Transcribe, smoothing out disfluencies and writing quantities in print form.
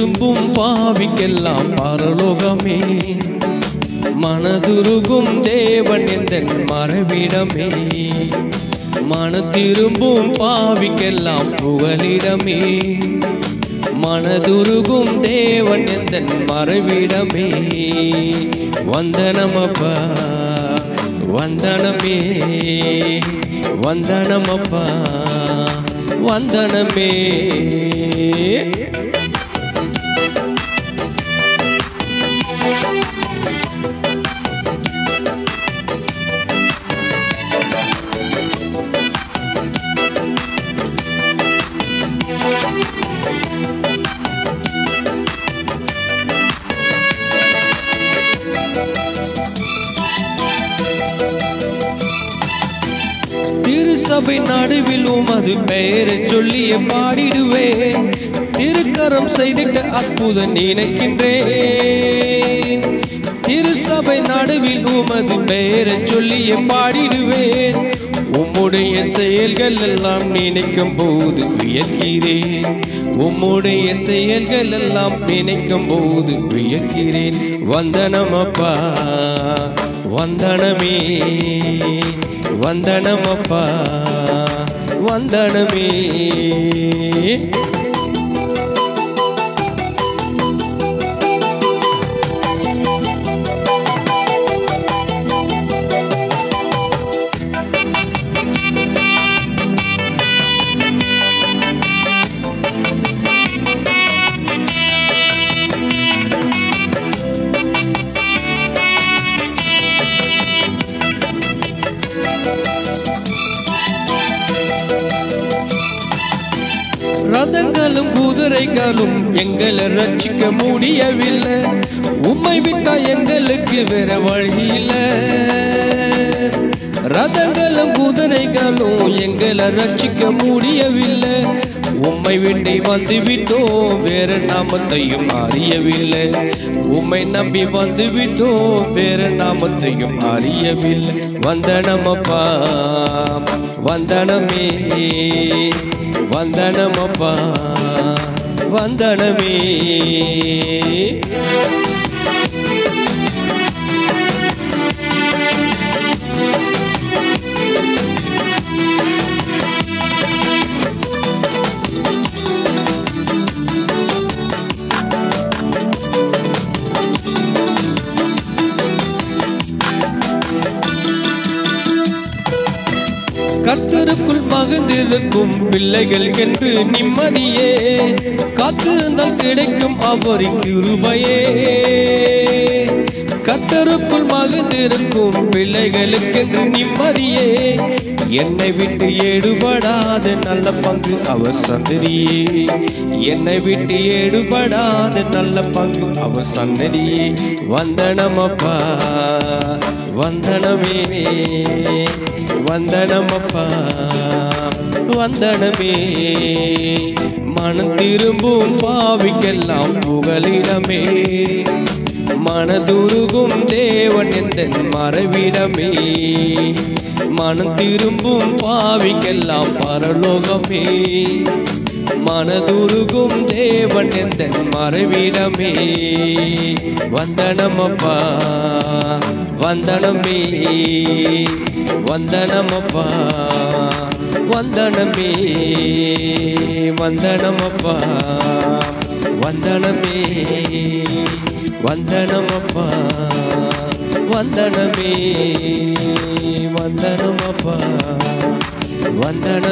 திரும்பும் பாவிக்கெல்லாம் பரலோகமே, மனதுருகும் தேவன் எந்தன் மறைவிடமே. மனதிரும்பும் பாவிக்கெல்லாம் புகலிடமே, மனதுருகும் தேவன் எந்தன் மறைவிடமே. வந்தனமப்பா வந்தனமே, வந்தனமப்பா வந்தனமே. திருச்சபை நடுவில் உமது பெயரை சொல்லிய பாடிடுவேன். திருக்கரம் செய்திட்ட அற்புதம் நினைக்கின்றேன். திருச்சபை நடுவில் உமது பெயரை சொல்லிய பாடிடுவேன். உம்முடைய செயல்கள் எல்லாம் நினைக்கும் போது வியக்கிறேன். உம்முடைய செயல்கள் எல்லாம் நினைக்கும் போது வியக்கிறேன். வந்தனமப்பா வந்தனமே, வந்தனமப்பா வந்தனமே. ரதங்களும் குதிரைகளும் எங்களை ரட்சிக்க முடியவில்லை. உம்மை விட்டா எங்களுக்கு வேற வழியில. ரதங்களும் குதிரைகளும் எங்களை ரட்சிக்க முடியவில்லை. உம்மை விட்டு வந்து விட்டோம், வேற நாமத்தையும் அறியவில்லை. உம்மை நம்பி வந்து விட்டோம், வேற நாமத்தையும் அறியவில்லை. வந்தனமப்பா வந்தனமே, வந்தனமப்பா வந்தனமே. கர்த்தருக்குள் மகிழ்ந்திருக்கும் பிள்ளைகள் என்று நிம்மதியே, காத்திருந்தால் கிடைக்கும் அவரின் கிருபையே. கர்த்தருக்குள் மகிழ்ந்திருக்கும் பிள்ளைகளுக்கென்று நிம்மதியே, என்னை விட்டு எடுபடாத நல்ல பங்கு அவர் சந்ததியே. என்னை விட்டு எடுபடாத நல்ல பங்கு அவர் சந்ததியே. வந்தனமப்பா வந்தனமே, வந்தனமப்பா வந்தனமே. மனம் திரும்பும் பாவிக்கெல்லாம் புகலிடமே, மனதுருகும் தேவன் எந்தன் மறைவிடமே. மனம் திரும்பும் பாவிக்கெல்லாம் பரலோகமே, மனதுருகும் தேவன் எந்தன் மறைவிடமே. வந்தனமப்பா வந்தனமே, வந்தனமப்பா வந்தனமே, வந்தனமப்பா வந்தனமே, வந்தனமப்பா வந்தனமே, வந்தனமப்பா வந்தனம்.